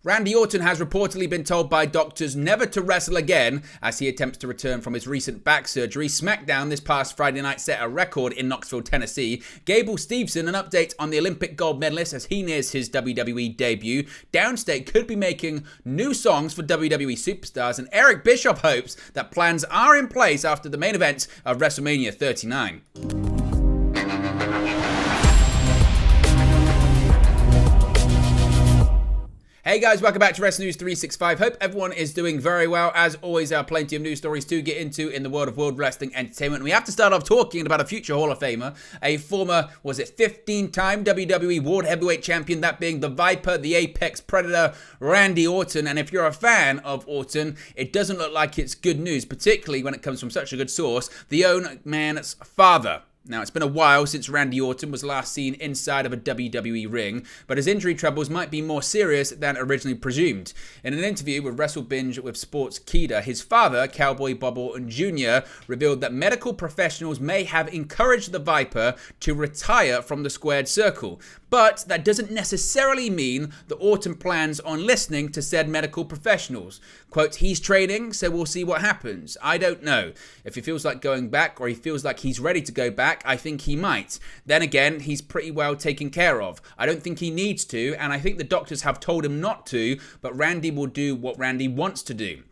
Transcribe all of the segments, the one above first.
Randy Orton has reportedly been told by doctors never to wrestle again as he attempts to return from his recent back surgery. SmackDown this past Friday night set a record in Knoxville, Tennessee. Gable Stevenson, an update on the Olympic gold medalist as he nears his WWE debut. Downstate could be making new songs for WWE superstars, and Eric Bischoff hopes that plans are in place after the main event of WrestleMania 39. Hey guys, welcome back to Wrestling News 365. Hope everyone is doing very well. As always, there are plenty of news stories to get into in the world of World Wrestling Entertainment. We have to start off talking about a future Hall of Famer, a former, 15-time WWE World Heavyweight Champion, that being the Viper, the Apex Predator, Randy Orton. And if you're a fan of Orton, it doesn't look like it's good news, particularly when it comes from such a good source, the own man's father. Now, it's been a while since Randy Orton was last seen inside of a WWE ring, but his injury troubles might be more serious than originally presumed. In an interview with WrestleBinge with Sportskeeda, his father, Cowboy Bob Orton Jr., revealed that medical professionals may have encouraged the Viper to retire from the squared circle. But that doesn't necessarily mean that Orton plans on listening to said medical professionals. Quote, he's training, so we'll see what happens. I don't know. If he feels like going back or he feels like he's ready to go back, I think he might. Then again, he's pretty well taken care of. I don't think he needs to, and I think the doctors have told him not to, but Randy will do what Randy wants to do.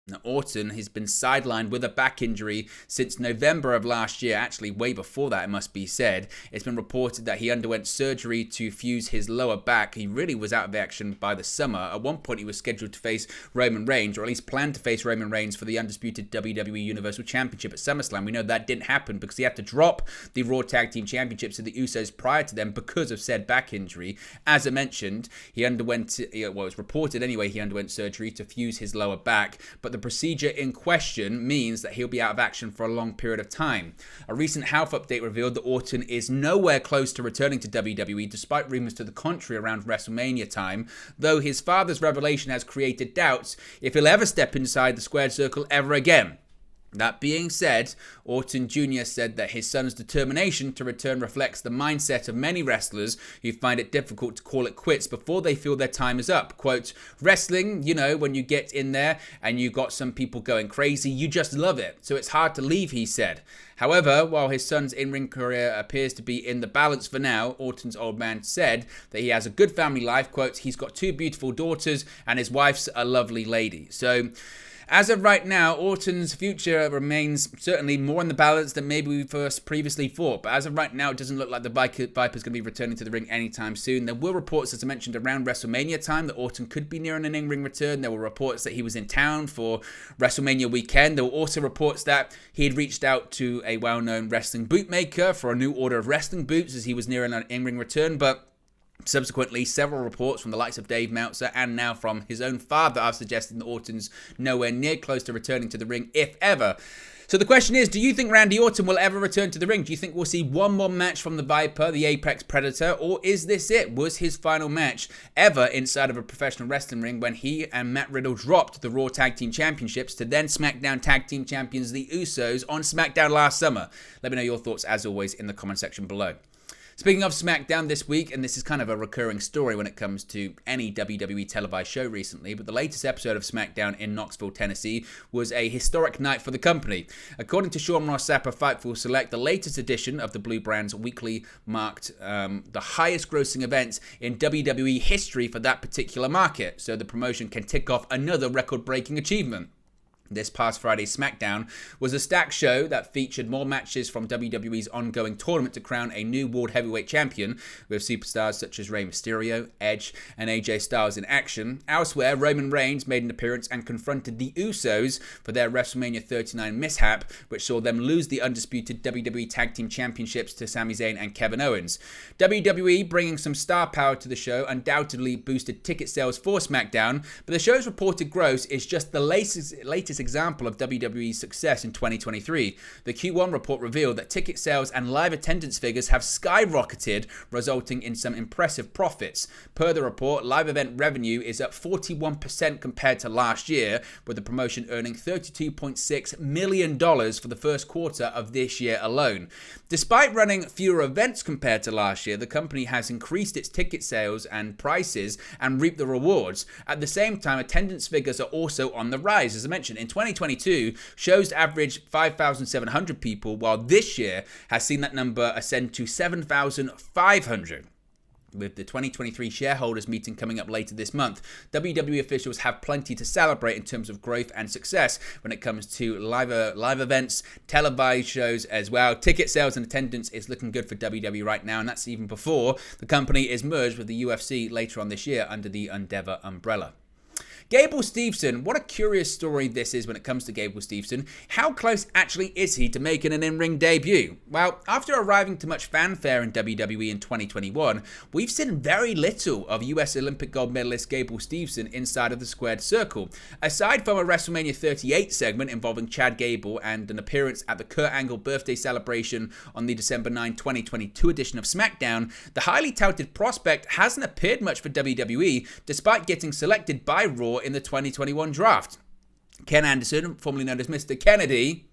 Now, Orton has been sidelined with a back injury since November of last year, actually way before that it must be said. It's been reported that he underwent surgery to fuse his lower back. He really was out of action by the summer. At one point he was scheduled to face Roman Reigns, or at least planned to face Roman Reigns for the undisputed WWE Universal Championship at SummerSlam. We know that didn't happen because he had to drop the Raw Tag Team Championships to the Usos prior to them because of said back injury. As I mentioned, he underwent, it was reported anyway, he underwent surgery to fuse his lower back, but the procedure in question means that he'll be out of action for a long period of time. A recent health update revealed that Orton is nowhere close to returning to WWE, despite rumors to the contrary around WrestleMania time, though his father's revelation has created doubts if he'll ever step inside the squared circle ever again. That being said, Orton Jr. said that his son's determination to return reflects the mindset of many wrestlers who find it difficult to call it quits before they feel their time is up. Quote, wrestling, when you get in there and you got some people going crazy, you just love it. So it's hard to leave, he said. However, while his son's in-ring career appears to be in the balance for now, Orton's old man said that he has a good family life. Quote, he's got 2 beautiful daughters and his wife's a lovely lady. So, as of right now, Orton's future remains certainly more in the balance than maybe we first previously thought. But as of right now, it doesn't look like the Viper's going to be returning to the ring anytime soon. There were reports, as I mentioned, around WrestleMania time that Orton could be nearing an in-ring return. There were reports that he was in town for WrestleMania weekend. There were also reports that he had reached out to a well-known wrestling bootmaker for a new order of wrestling boots as he was nearing an in-ring return. But subsequently, several reports from the likes of Dave Meltzer and now from his own father are suggesting that Orton's nowhere near close to returning to the ring, if ever. So the question is, do you think Randy Orton will ever return to the ring? Do you think we'll see one more match from the Viper, the Apex Predator, or is this it? Was his final match ever inside of a professional wrestling ring when he and Matt Riddle dropped the Raw Tag Team Championships to then SmackDown Tag Team Champions, the Usos, on SmackDown last summer? Let me know your thoughts, as always, in the comment section below. Speaking of SmackDown this week, and this is kind of a recurring story when it comes to any WWE televised show recently, but the latest episode of SmackDown in Knoxville, Tennessee was a historic night for the company. According to Sean Ross Sapp of Fightful Select, the latest edition of the Blue Brand's weekly marked the highest grossing event in WWE history for that particular market, so the promotion can tick off another record-breaking achievement. This past Friday's SmackDown was a stacked show that featured more matches from WWE's ongoing tournament to crown a new World Heavyweight Champion, with superstars such as Rey Mysterio, Edge, and AJ Styles in action. Elsewhere, Roman Reigns made an appearance and confronted the Usos for their WrestleMania 39 mishap, which saw them lose the undisputed WWE Tag Team Championships to Sami Zayn and Kevin Owens. WWE bringing some star power to the show undoubtedly boosted ticket sales for SmackDown, but the show's reported gross is just the latest latest example of WWE's success in 2023. The Q1 report revealed that ticket sales and live attendance figures have skyrocketed, resulting in some impressive profits. Per the report, live event revenue is up 41% compared to last year, with the promotion earning $32.6 million for the first quarter of this year alone. Despite running fewer events compared to last year, the company has increased its ticket sales and prices and reaped the rewards. At the same time, attendance figures are also on the rise. As I mentioned, in 2022, shows averaged 5,700 people, while this year has seen that number ascend to 7,500. With the 2023 shareholders meeting coming up later this month, WWE officials have plenty to celebrate in terms of growth and success when it comes to live events, televised shows as well. Ticket sales and attendance is looking good for WWE right now, and that's even before the company is merged with the UFC later on this year under the Endeavor umbrella. Gable Stevenson, what a curious story this is when it comes to Gable Stevenson. How close actually is he to making an in-ring debut? Well, after arriving to much fanfare in WWE in 2021, we've seen very little of US Olympic gold medalist Gable Stevenson inside of the squared circle. Aside from a WrestleMania 38 segment involving Chad Gable and an appearance at the Kurt Angle birthday celebration on the December 9, 2022 edition of SmackDown, the highly touted prospect hasn't appeared much for WWE despite getting selected by Raw in the 2021 draft. Ken Anderson, formerly known as Mr. Kennedy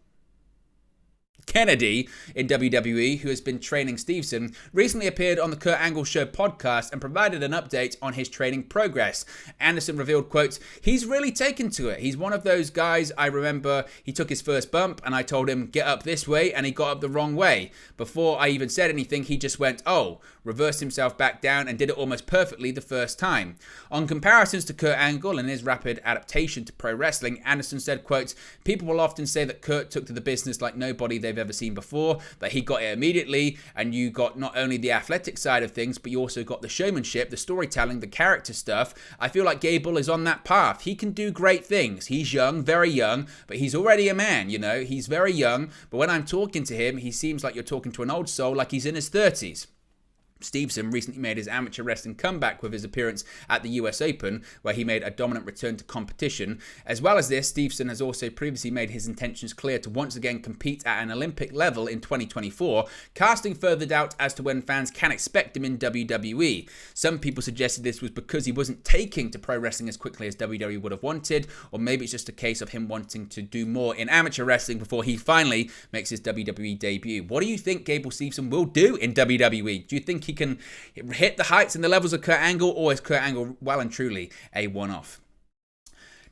in WWE, who has been training Stevenson, recently appeared on the Kurt Angle Show podcast and provided an update on his training progress. Anderson revealed, quote, "He's really taken to it. He's one of those guys I remember he took his first bump and I told him, get up this way, and he got up the wrong way. Before I even said anything, he just went, oh, reversed himself back down and did it almost perfectly the first time." On comparisons to Kurt Angle and his rapid adaptation to pro wrestling, Anderson said, quote, "People will often say that Kurt took to the business like nobody they've ever seen before, that he got it immediately, and you got not only the athletic side of things, but you also got the showmanship, the storytelling, the character stuff. I feel like Gable is on that path. He can do great things. He's young, very young, but he's already a man, you know. He's very young, but when I'm talking to him, he seems like you're talking to an old soul, like he's in his 30s. Stevenson recently made his amateur wrestling comeback with his appearance at the US Open, where he made a dominant return to competition. As well as this, Stevenson has also previously made his intentions clear to once again compete at an Olympic level in 2024, casting further doubt as to when fans can expect him in WWE. Some people suggested this was because he wasn't taking to pro wrestling as quickly as WWE would have wanted, or maybe it's just a case of him wanting to do more in amateur wrestling before he finally makes his WWE debut. What do you think Gable Stevenson will do in WWE? Do you think he can hit the heights and the levels of Kurt Angle, or is Kurt Angle well and truly a one-off?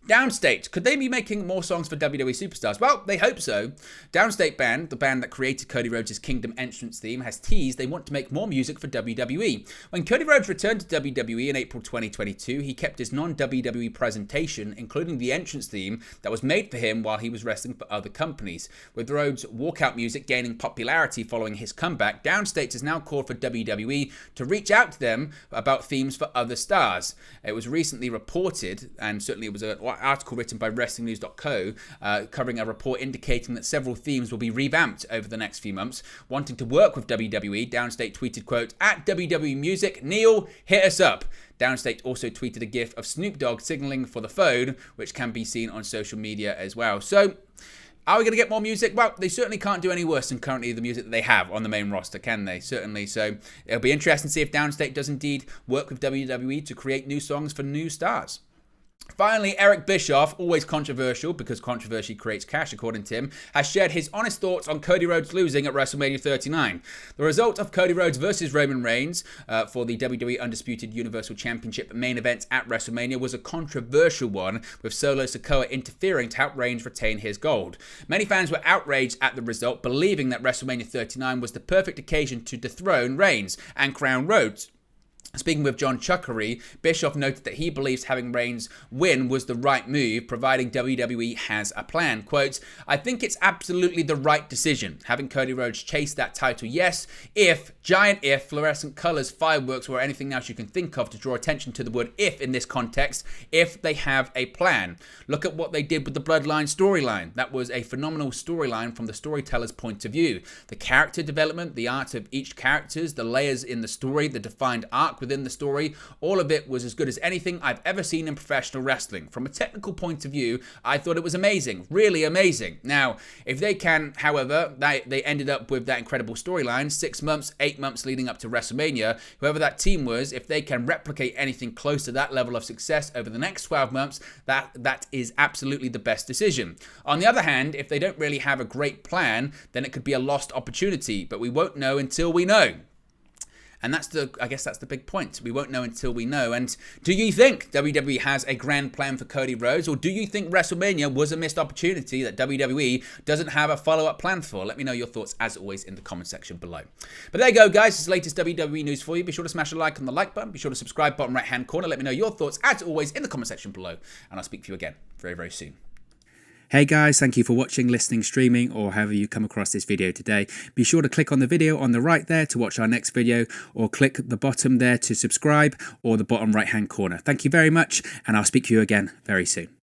Downstate, could they be making more songs for WWE superstars? Well, they hope so. Downstate Band, the band that created Cody Rhodes' Kingdom entrance theme, has teased they want to make more music for WWE. When Cody Rhodes returned to WWE in April 2022, he kept his non-WWE presentation, including the entrance theme that was made for him while he was wrestling for other companies. With Rhodes' walkout music gaining popularity following his comeback, Downstate has now called for WWE to reach out to them about themes for other stars. It was recently reported, and certainly it was an article written by WrestlingNews.co covering a report indicating that several themes will be revamped over the next few months. Wanting to work with WWE, Downstate tweeted, quote, "At WWE Music, Neil, hit us up." Downstate also tweeted a gif of Snoop Dogg signaling for the phone, which can be seen on social media as well. So, are we going to get more music? Well, they certainly can't do any worse than currently the music that they have on the main roster, can they? Certainly. So it'll be interesting to see if Downstate does indeed work with WWE to create new songs for new stars. Finally, Eric Bischoff, always controversial because controversy creates cash according to him, has shared his honest thoughts on Cody Rhodes losing at WrestleMania 39. The result of Cody Rhodes versus Roman Reigns for the WWE Undisputed Universal Championship main event at WrestleMania was a controversial one, with Solo Sikoa interfering to help Reigns retain his gold. Many fans were outraged at the result, believing that WrestleMania 39 was the perfect occasion to dethrone Reigns and crown Rhodes. Speaking with John Chuckery, Bischoff noted that he believes having Reigns win was the right move, providing WWE has a plan. Quote, "I think it's absolutely the right decision. Having Cody Rhodes chase that title, yes, if, giant if, fluorescent colors, fireworks, or anything else you can think of to draw attention to the word if in this context, if they have a plan. Look at what they did with the Bloodline storyline. That was a phenomenal storyline from the storyteller's point of view. The character development, the art of each characters, the layers in the story, the defined arc arc within the story, all of it was as good as anything I've ever seen in professional wrestling. From a technical point of view, I thought it was amazing, really amazing. Now, if they can, however, they ended up with that incredible storyline, 6 months, 8 months leading up to WrestleMania, whoever that team was, if they can replicate anything close to that level of success over the next 12 months, that is absolutely the best decision. On the other hand, if they don't really have a great plan, then it could be a lost opportunity, but we won't know until we know. And I guess that's the big point. We won't know until we know. And do you think WWE has a grand plan for Cody Rhodes? Or do you think WrestleMania was a missed opportunity that WWE doesn't have a follow-up plan for? Let me know your thoughts, as always, in the comment section below. But there you go, guys. It's the latest WWE news for you. Be sure to smash a like on the like button. Be sure to subscribe, bottom right-hand corner. Let me know your thoughts, as always, in the comment section below. And I'll speak to you again very, very soon. Hey guys, thank you for watching, listening, streaming, or however you come across this video today. Be sure to click on the video on the right there to watch our next video, or click the bottom there to subscribe, or the bottom right hand corner. Thank you very much, and I'll speak to you again very soon.